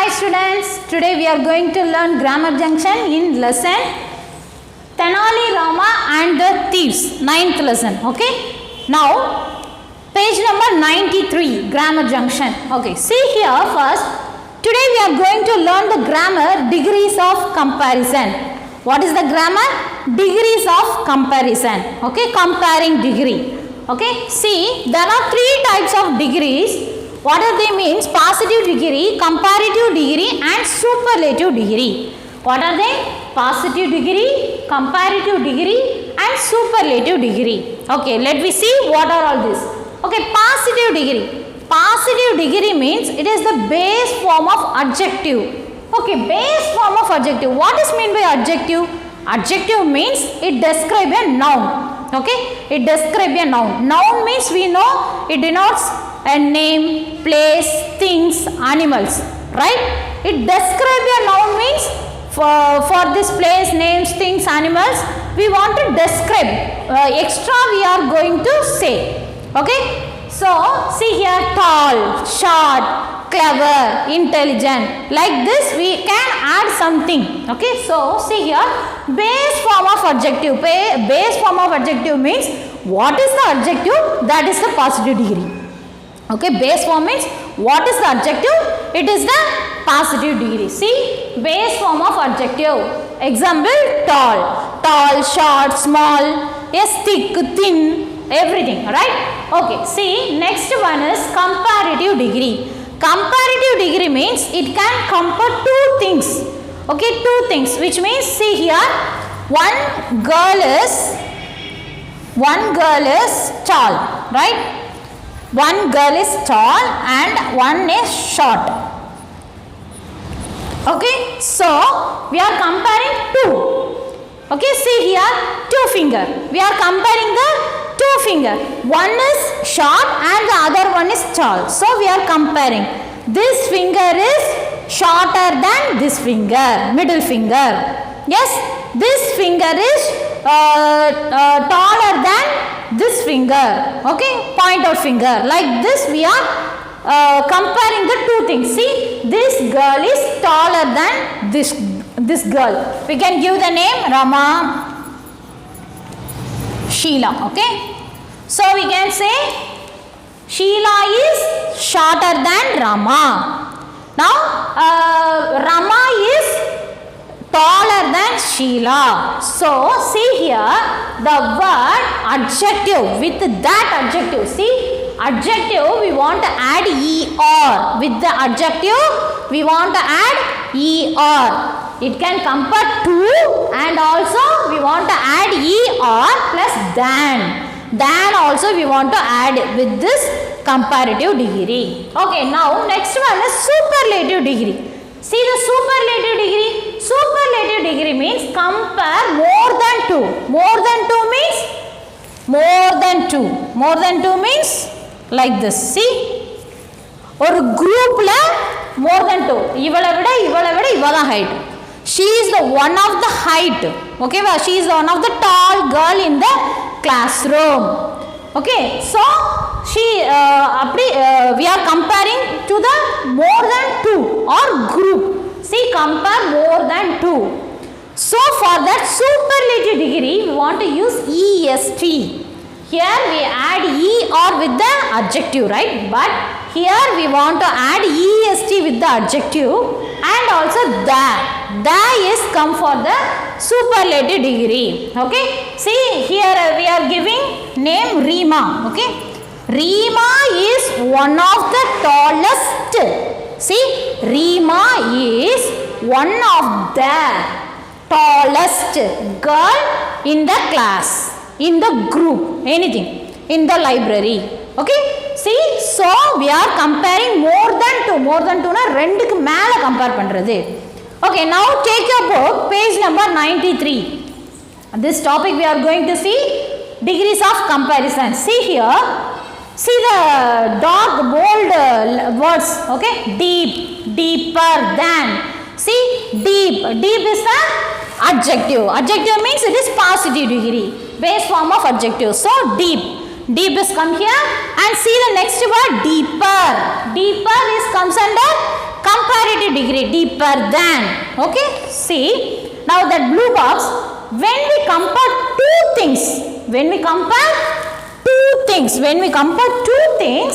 Hi students, today we are going to learn grammar junction in lesson Tenali Rama and the Thieves, 9th lesson. Okay, now page number 93, grammar junction. Okay, see here first, today we are going to learn the grammar degrees of comparison. What is the grammar? Degrees of comparison. Okay, comparing degree. Okay, see there are three types of degrees. What are they means? Positive degree, comparative degree and superlative degree. What are they? Positive degree, comparative degree and superlative degree. Okay, let me see what are all these. Okay, positive degree. Positive degree means it is the base form of adjective. Okay, base form of adjective. What is meant by adjective? Adjective means it describes a noun. Okay, it describes a noun. Noun means we know it denotes a name, place, things, animals, right? It describes a noun means for this place, names, things, animals, we want to describe. Extra we are going to say. Okay? So, see here, tall, short, clever, intelligent. Like this we can add something. Okay? So, see here, base form of adjective. Base form of adjective means what is the adjective? That is the positive degree. Okay, base form means what is the adjective? It is the positive degree. See, base form of adjective. Example, tall. Tall, short, small, yes, thick, thin, everything, right? Okay, see, next one is comparative degree. Comparative degree means it can compare two things. Okay, two things, which means, see here, one girl is tall, right? One girl is tall and one is short. Okay, so we are comparing two. Okay, see here, two finger. We are comparing the two finger. One is short and the other one is tall. So we are comparing. This finger is shorter than this finger, middle finger. Yes, this finger is taller than this finger, okay, point out finger. Like this we are comparing the two things. See, this girl is taller than this girl. We can give the name Rama, Sheila, okay. So we can say Sheila is shorter than Rama. Now Rama is taller than Sheila. So, see here the word adjective. With that adjective, see, adjective we want to add er. With the adjective we want to add er. It can compare two and also we want to add er plus than. Than also we want to add with this comparative degree. Okay, now next one is superlative degree. See the superlative degree. Superlative degree means compare more than two. More than two means more than two. More than two means like this. See, or group la more than two. Ivala height. She is the one of the height. Okay, well, she is one of the tall girl in the classroom. Okay, so she we are comparing to the more than two or group. See, compare more than two. So for that superlative degree we want to use est. Here we add er with the adjective, right? But here we want to add est with the adjective and also the is come for the superlative degree. Okay, see here we are giving name Rima. Okay, Rima is one of the tallest. See, Rima is one of the tallest girl in the class, in the group, anything, in the library. Okay, see, so we are comparing more than two. More than two na renduku mela compare pandrathu. Okay, now take your book, page number 93. This topic we are going to see degrees of comparison. See here, see the dark bold words. Okay, deep, deeper than. See, deep. Deep is the adjective. Adjective means it is positive degree, base form of adjective. So deep. Deep is come here and see the next word deeper. Deeper is comes under comparative degree, deeper than. Okay, see now that blue box, when we compare two things, when we compare two things,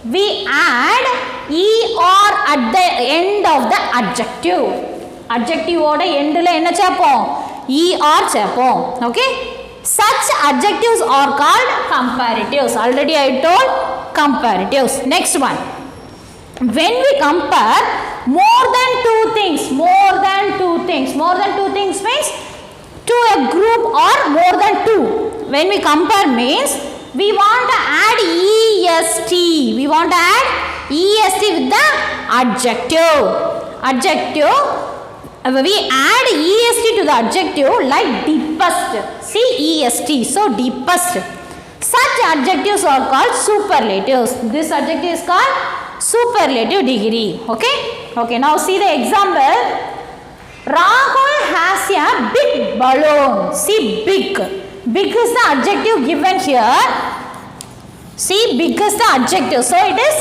we add er at the end of the adjective. Adjective oda end la enna chepom, er chepom. Okay, such adjectives are called comparatives. Already I told comparatives. Next one, when we compare more than two things means to a group or more than two. When we compare means we want to add est, we want to add est with the adjective. We add est to the adjective like deepest, see est, so deepest. Such adjectives are called superlatives. This adjective is called superlative degree. Okay, now see the example. Rahul has a big balloon. See, big is the adjective given here. See, big is the adjective, so it is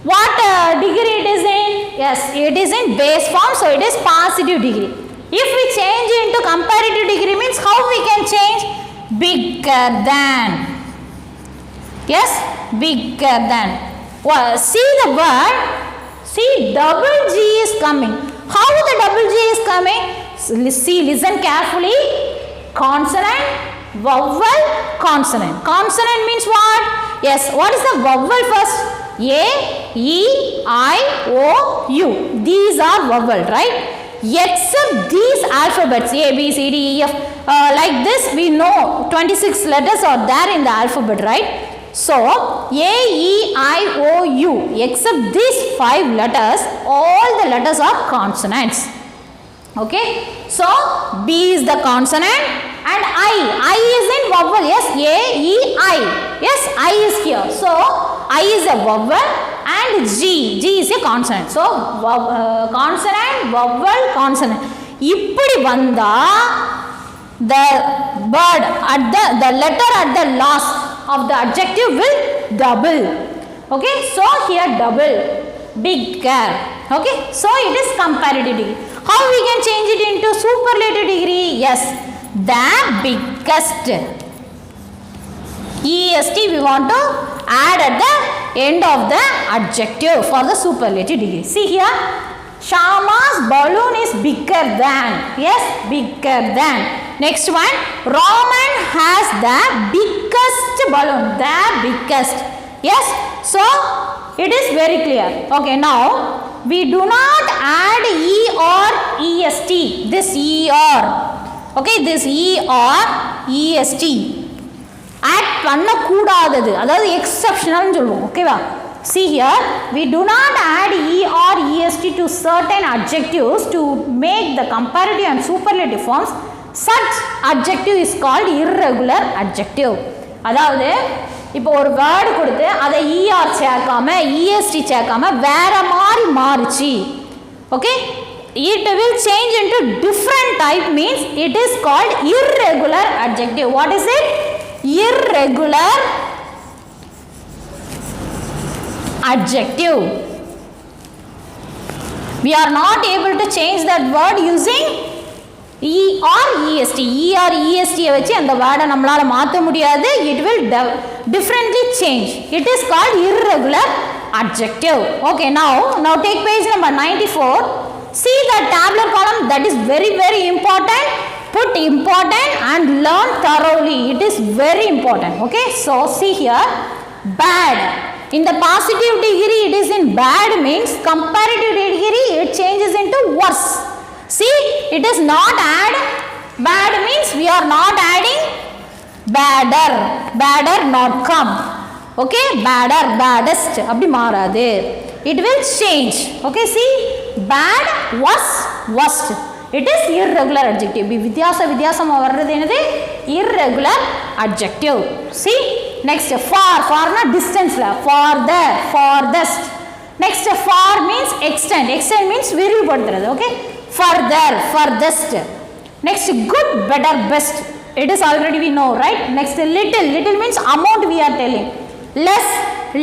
what degree it is in? Yes, it is in base form, so it is positive degree. If we change into comparative degree means how we can change? Bigger than. Yes, bigger than. Well, see the word, see double G is coming. How the double G is coming? See, listen carefully. Consonant, vowel, consonant. Consonant means what? Yes, what is the vowel first? A, E, I, O, U. These are vowel, right? Except these alphabets, A, B, C, D, E, F, like this we know 26 letters are there in the alphabet, right? So, A, E, I, O, U, except these 5 letters, all the letters are consonants. Okay, so B is the consonant and I is in vowel. Yes, A, E, I. Yes, I is here. So, I is a vowel and G is a consonant. So, consonant, vowel, consonant. Ippadi vanda the word at the letter at the last of the adjective will double. Okay, so here double, bigger. Okay, so it is comparative degree. How we can change it into superlative degree? Yes, the biggest. est we want to add at the end of the adjective for the superlative degree. See here, Shama's balloon is bigger than. Yes, bigger than. Next one, Roman has the biggest balloon. The biggest. Yes, so it is very clear. Okay, now we do not add e or est. This e or. Okay, this e or est. Add panna koodadadu. Adhaadu exceptional nu solluvom. Okay va? See here, we do not add e or est to certain adjectives to make the comparative and superlative forms. Such adjective is called irregular adjective. அதாவது இப்போ ஒரு word கொடுத்து அதை er சேர்க்காம est சேர்க்காம வேற மாதிரி மாறுச்சு. Okay, it will change into different type means it is called irregular adjective. What is it? Irregular adjective. We are not able to change that word using e or est. E or est வச்சு அந்த வேர்டை நம்மளால மாற்ற முடியாது. It will differently change. It is called irregular adjective. Okay, now take page number 94. See the tabular column, that is very important. Put important and learn thoroughly. It is very important. Okay, so see here, bad. In the positive degree it is in bad means comparative degree it changes into worse. See, it is not add. Bad means we are not adding badder not come. Okay, badder, baddest அப்படி மாறாது. It will change. Okay, see, bad, worst. It is irregular adjective. வித்தியாசமா வர்றது என்னது? Irregular adjective. See, next far na distance la, farther, farthest. Next far means extend means விரிவுபடுத்துறது. Okay, further, furthest. Next good, better, best. It is already we know, right? Next little means amount we are telling. Less,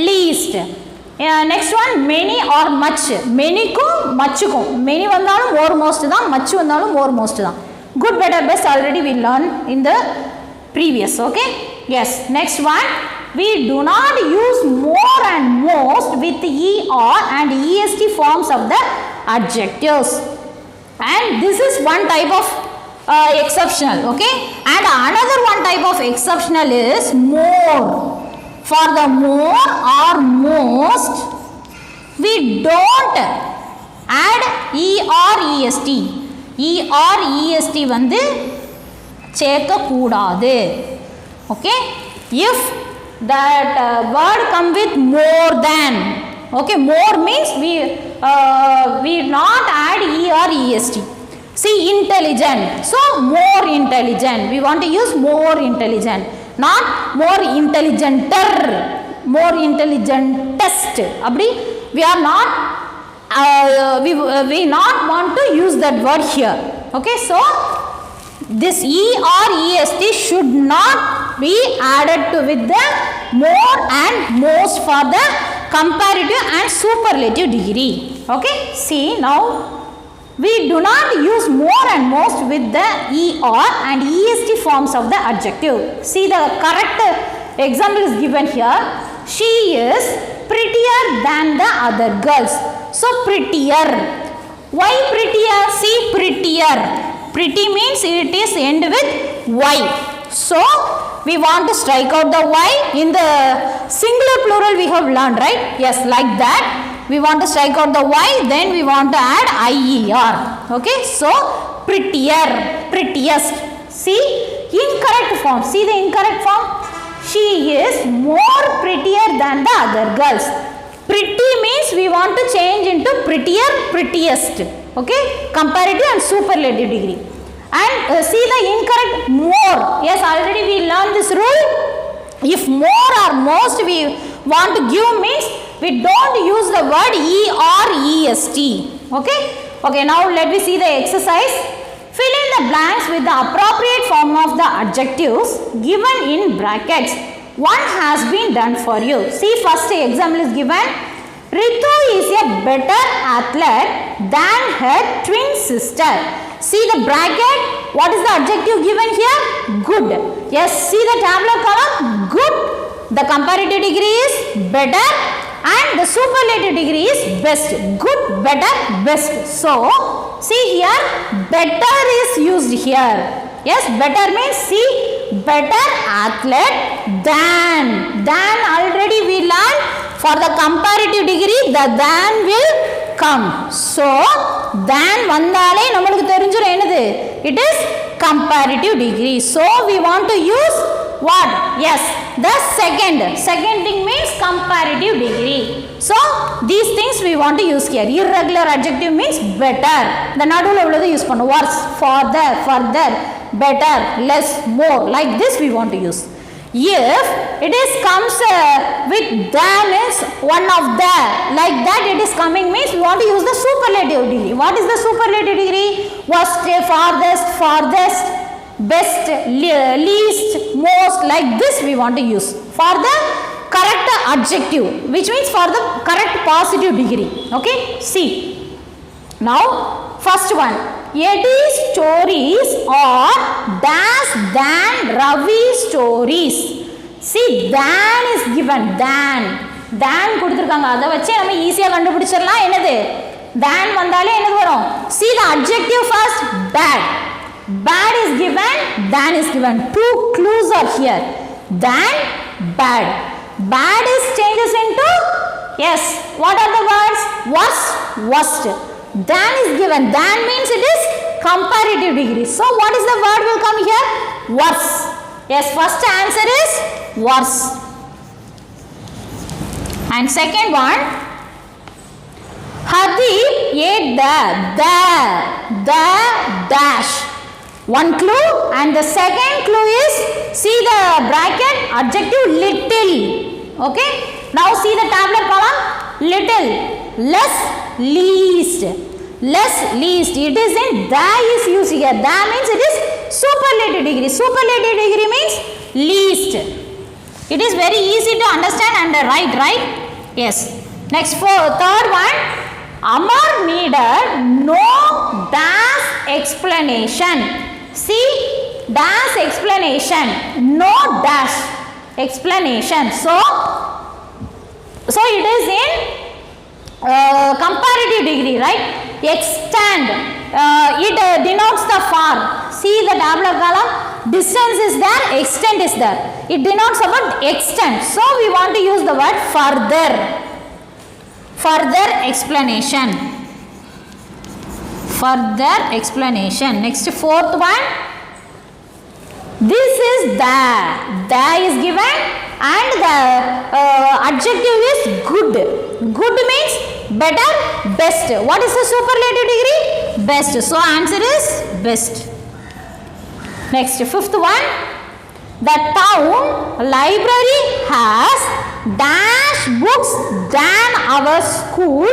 least. next one many or much. Many kum much kum. Many vandalum more most da, much vandalum more most da. Good, better, best already we learned in the previous. Okay. Yes. Next one. We do not use more and most with er and est forms of the adjectives. And this is one type of exceptional. Okay. And another one type of exceptional is more. For the more or most, we don't add er est. Er est வந்து சேர்க்க கூடாது. Okay. If that word come with more than, okay, more means we not add er est. See, intelligent, so more intelligent, we want to use more intelligent, not more intelligenter, more intelligentest. Abdi we are not we not want to use that word here. Okay, so this er est should not be added to with the more and most for the comparative and superlative degree. Okay, see now we do not use more and most with the er and est forms of the adjective. See, the correct example is given here. She is prettier than the other girls. So prettier. Why prettier? See, prettier. Pretty means it is end with y. So we want to strike out the y. In the singular plural we have learned, right? Yes, like that. We want to strike out the y, then we want to add ier. Okay, so prettier, prettiest. See, incorrect form. See the incorrect form. She is more prettier than the other girls. Pretty means we want to change into prettier, prettiest. Okay, comparative and superlative degree. And see the incorrect more. Yes, already we learned this rule. If more or most we want to give means we don't use the word er est. Okay. Okay, now let me see the exercise. Fill in the blanks with the appropriate form of the adjectives given in brackets. One has been done for you. See, first example is given. Ritu is a better athlete than her twin sister. See the bracket. What is the adjective given here? Good. Yes, see the tabular column. Good. The comparative degree is better and the superlative degree is best. Good, better, best. So, see here, better is used here. Yes, better means see, better athlete than. Than already we learned. For the comparative degree, the than will come. So, than vandale namakku therinjira enadhu? It is comparative degree. So, we want to use what? Yes, the second. Second thing means comparative degree. So, these things we want to use here. Irregular adjective means better. The nadula உள்ளது use பண்ணு. Worse, farther, further, better, less, more. Like this we want to use. If it is comes with than is one of the, like that it is coming means we want to use the superlative degree. What is the superlative degree? Worst, farthest, farthest, best, least, most, like this we want to use for the correct adjective, which means for the correct positive degree. Okay, see now first one. Eddie's stories are dash than Ravi's stories. See, than is given. Than கொடுத்திருக்காங்க. அதை வச்சே நம்ம ஈஸியா கண்டுபிடிச்சிடலாம். என்னது? than வந்தாலே என்னது வரும்? See the adjective first. Bad. Bad is given. Than is given. Two clues are here. Than, bad. Bad is changes into, yes, what are the words? Worst, worst. Than is given. Than means it is comparative degree. So, what is the word will come here? Worse. Yes, first answer is worse. And second one, Hardeep ate the dash. One clue, and the second clue is, see the bracket, adjective little. Okay. Now see the tabular column. Little, less, least. Less, least. It is in the is used here. The means it is superlative degree. Superlative degree means least. It is very easy to understand and write, right? Yes. Next, third one, Amar needed no dash explanation. See, dash explanation, no dash explanation. So it is in comparative degree, right? Extend, it denotes the far. See the tabular column, distance is there, extent is there. It denotes about extent. So we want to use the word further. Further explanation. Further explanation. Next, fourth one. This is the. The is given and the adjective is good. Good means better, best. What is the superlative degree? Best. So answer is best. Next, fifth one. The town library has dash books than our school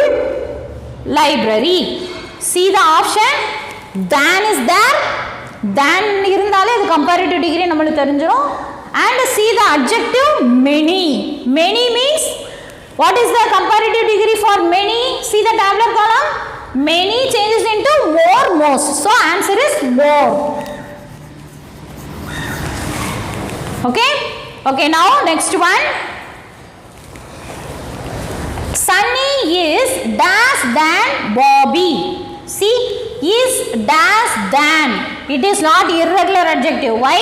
library. See the option, than is there, than இருந்தாலே அது comparative degree நம்மளுக்கு தெரிஞ்சிரும். And see the adjective many. Many means what is the comparative degree for many? See the tabular column, many changes into more, most. So answer is more. Okay, now next one. Sunny is dash than Bobby. See, is dash than. It is not irregular adjective. Why?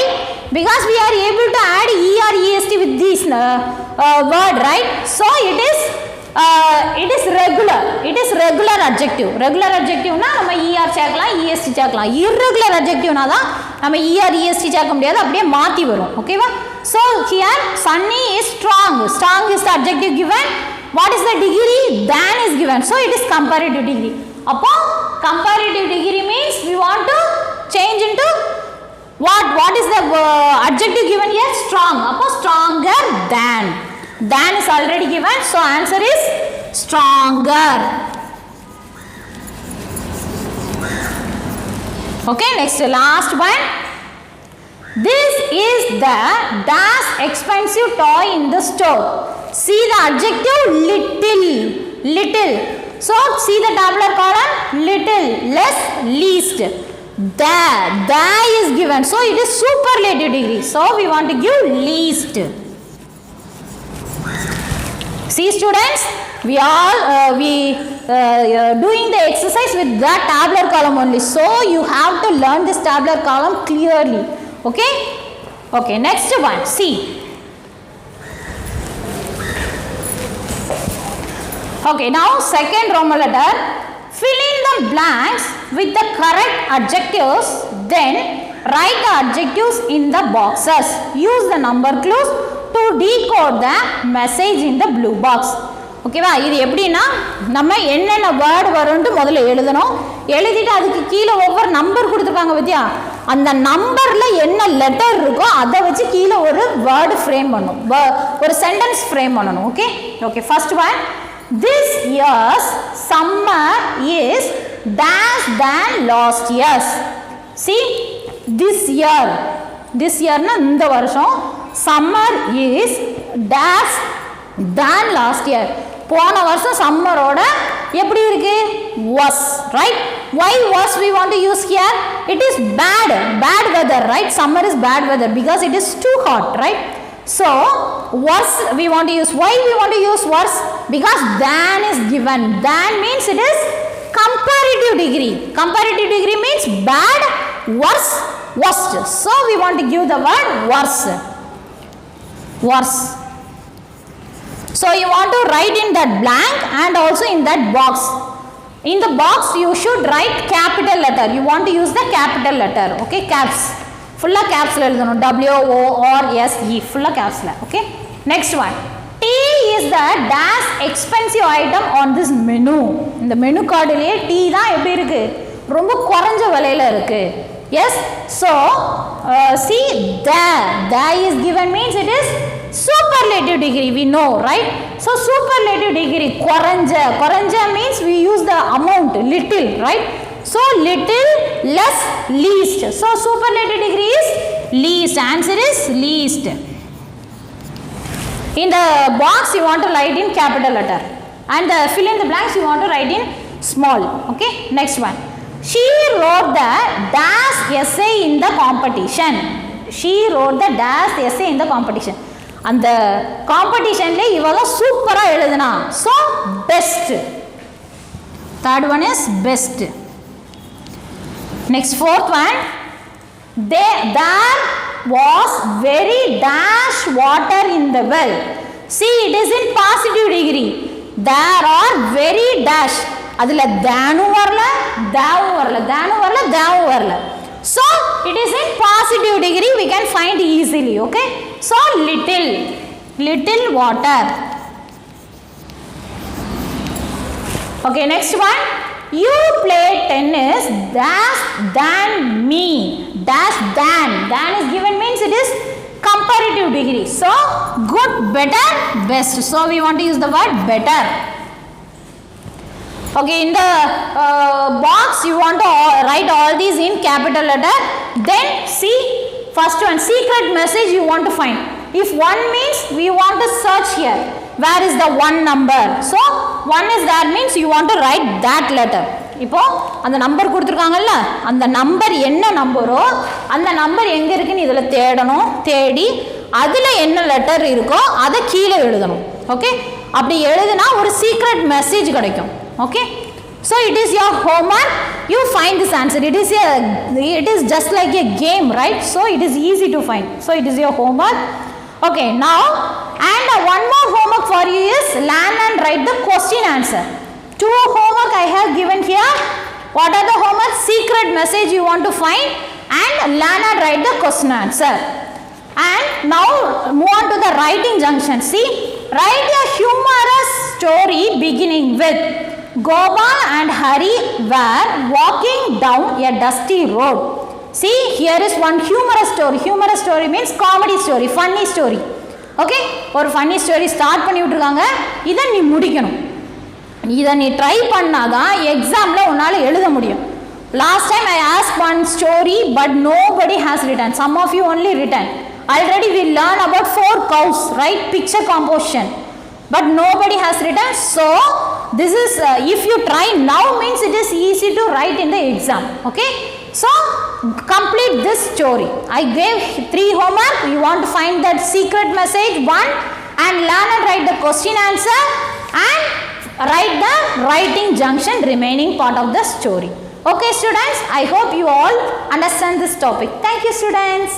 Because we are able to add er est with this word, right? So it is regular. It is regular adjective. Regular adjective na நம்ம er சேர்க்கலாம், est சேர்க்கலாம். Irregular adjective na தான் நம்ம er est சேர்க்க முடியாது, அப்படியே மாத்தி வரும். ஓகேவா? So here Sunny is strong. Strong is the adjective given. What is the degree? Than is given. So it is comparative degree. Appo comparative degree means we want to change into what is the adjective given here? Strong. Appo stronger than. Than is already given. So answer is stronger. Okay, next, last one. This is the dash expensive toy in the store. See the adjective little. Little. So see the tabular column, little, less, least. The is given. So it is superlative degree. So we want to give least. See students, we all doing the exercise with that tabular column only. So you have to learn this tabular column clearly. Okay? Okay, next one. See. Okay, now second Roman letter. Fill in the blanks with the correct adjectives. Then write the adjectives in the boxes. Use the number clues to decode the message in the blue box. ஓகேவா? இது எப்படின்னா நம்ம என்னென்ன word வரும்னு முதல்ல எழுதணும். எழுதிட்டு அதுக்கு கீழே ஒவ்வொரு நம்பர் கொடுத்துருக்காங்க பத்தியா, அந்த நம்பரில் என்ன லெட்டர் இருக்கோ அதை வச்சு கீழே ஒரு வேர்டு ஃப்ரேம் பண்ணணும், ஒரு சென்டென்ஸ் ஃப்ரேம் பண்ணணும். Okay okay, first one. This year's summer is dash than last year's. See, this year na இந்த வருஷம், summer is dash than last year. போன வருஷம் சம்மரோட எப்படி இருக்கு? Was, right? Why was we want to use here? It is bad weather, right? Summer is bad weather because it is too hot, right? So was we want to use. Why we want to use was? Because than is given. Than means it is comparative degree. Comparative degree means bad, worse, worst. So we want to give the word worse. Worse. So you want to write in that blank and also in that box. In the box you should write capital letter. You want to use the capital letter. Okay, caps. Full caps la eludhanum. WORSE. Full caps la. Okay. Next one. Tea is the dash expensive item on this menu. இந்த menu கார்டுலயே tea தான் எப்படி இருக்கு? ரொம்ப குறைஞ்ச விலையில இருக்கு. Yes. So see, the is given means it is superlative degree, we know, right? So superlative degree, koranja means we use the amount, little, right? So little, less, least. So superlative degree is least. Answer is least. In the box you want to write in capital letter. and the fill in the blanks you want to write in small. Okay, next one. She wrote the dash essay in the competition. She wrote the dash essay in the competition. And the competition le ivala super ah eludana, so best. Third one is best. Next, fourth one. There was very dash water in the well. See, it is in positive degree. There are very dash. அதில் தானும் வரல, தாவும் வரல, தானும் வரல, தாவும் வரல. So, it is in positive degree. We can find easily. Okay. So, little water. Okay, next one. You play tennis dash than me. Dash than. Than is given means it is comparative degree. So, good, better, best. So, we want to use the word better. Okay, in the box you want to write all these in capital letter. Then see, first one, secret message you want to find. If 1 means we want to search here. Where is the 1 number? So 1 is there means you want to write that letter. இப்போ அந்த number கொடுத்துருக்காங்கல்ல, அந்த number என்ன நம்பரோ அந்த number எங்கே இருக்குன்னு இதில் தேடணும். தேடி அதில் என்ன லெட்டர் இருக்கோ அதை கீழே எழுதணும். ஓகே, அப்படி எழுதுனா ஒரு சீக்ரெட் மெசேஜ் கிடைக்கும். Okay, so it is your homework. You find this answer. It is just like a game, right? So it is easy to find. So it is your homework. Okay, now and one more homework for you is learn and write the question answer. 2 homework I have given here. What are the homework? Secret message you want to find and learn and write the question answer. And now move on to the writing junction. See, write a humorous story beginning with Gopal and Hari were walking down a dusty road. See, here is one humorous story. Humorous story means comedy story, funny story. Okay, or funny story start பண்ணி விட்டுருக்காங்க. இதை நீ முடிக்கணும். இதை நீ try பண்ணாதான் எக்ஸாமில் உன்னால் எழுத முடியும். Last time I asked one story but nobody has written. Some of you only written. Already we learned about 4 cows, right? Picture composition. But nobody has written. So this is if you try now means it is easy to write in the exam. Okay, so complete this story. I gave 3 homework. You want to find that secret message 1 and learn and write the question answer and write the writing junction remaining part of the story. Okay students, I hope you all understand this topic. Thank you students.